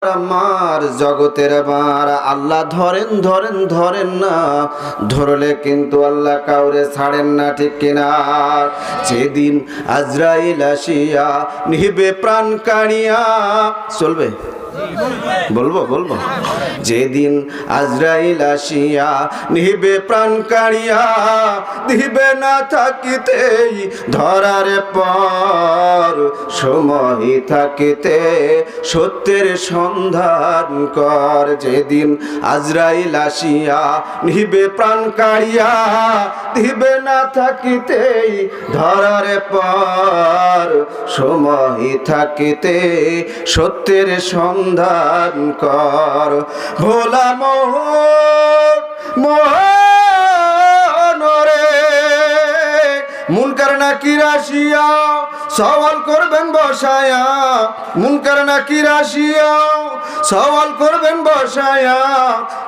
আমার জগতের আমার আল্লাহ ধরেন ধরেন ধরেন না, ধরলে কিন্তু আল্লাহ কাউরে ছাড়েন না, ঠিক কিনা? যেদিন আজরাইল আসিয়া নিবে প্রাণ কাড়িয়া, চলবে? বলবো বলবো যেদিন আজরাইল আসিয়া নিবে প্রাণ কাড়িয়া, দিবে না থাকিতেই ধরার পর, সময় থাকিতে সত্যের সন্ধান কর। যেদিন আজরাইল আসিয়া নিবে প্রাণ কাড়িয়া, দিবে না থাকিতেই ধরার পর, সময় থাকিতে সত্যের সন্ধান কর। ভোলা মোহন রে, মুনকার নাকির আসিয়া সওয়াল করবেন বসায়া, মুনকার নাকির আসিয়া সওয়াল করবেন বসায়া,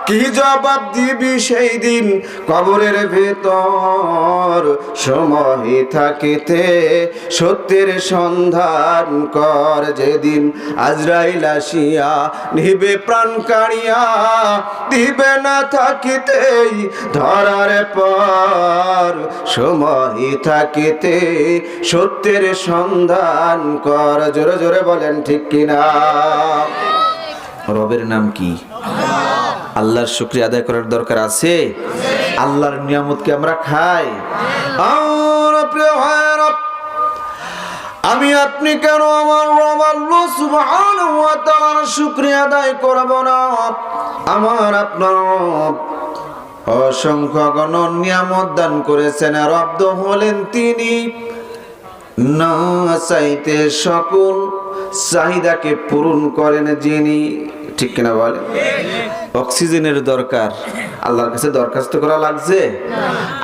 কি জবাব দিবি সেই দিন কবরের ভেতর, সময় থাকিতে সত্যের সন্ধান কর। যেদিন আজরাইল আসিয়া নিবে প্রাণ কাড়িয়া, দিবে না থাকিতেই ধরার পর, সময় থাকিতে সত্যের সন্ধান কর। জোরে জোরে বলেন ঠিক কিনা? রবের নাম কি? আল্লাহর শুকরিয়া আদায় করার দরকার আছে। আল্লাহর নিয়ামতকে আমরা খাই। আমি আপনি কেন আমার রব আল্লাহ সুবহানাহু ওয়া তাআলার শুকরিয়া আদায় করব না? আমার আপনার রব অসংখ্য গণন নিয়ামত দান করেছেন। রব হলেন তিনি, না চাইতে সকল চাহিদাকে পূরণ করেন যিনি, ঠিক কিনা বলেন? অক্সিজেনের দরকার, আল্লাহর কাছে দরখাস্ত করা লাগছে?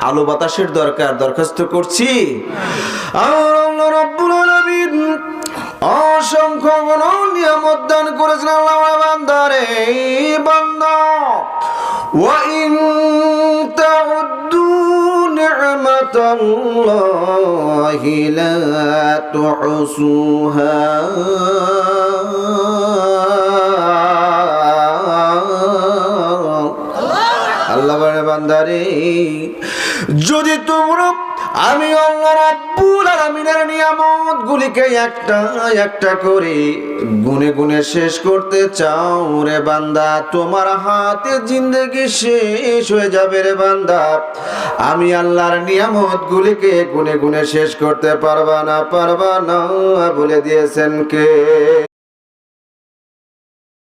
আলো বাতাসের দরকার, দরখাস্ত করছি? আল্লাহ রাব্বুল আলামিন অসংখ্য নিয়ামত দান করেছেন। আল্লাহ বান্দারে, বান্দা ওয়া ইন তাউদ্দু নি'মাতাল্লাহি লা তুহসুহা, আল্লাহ বলে বান্দারে, যদি তোমরা আমি আল্লাহ রাব্বুল আলামিনের নিয়ামত গুলিকে একটা একটা করে গুনে গুনে শেষ করতে চাও রে বান্দা, তোমার হাতে জিন্দেগি শেষ হয়ে যাবে রে বান্দা। আমি আল্লাহর নিয়ামত গুলিকে গুনে গুনে শেষ করতে পারবা না, পারবা না, বলে দিয়েছেন কে?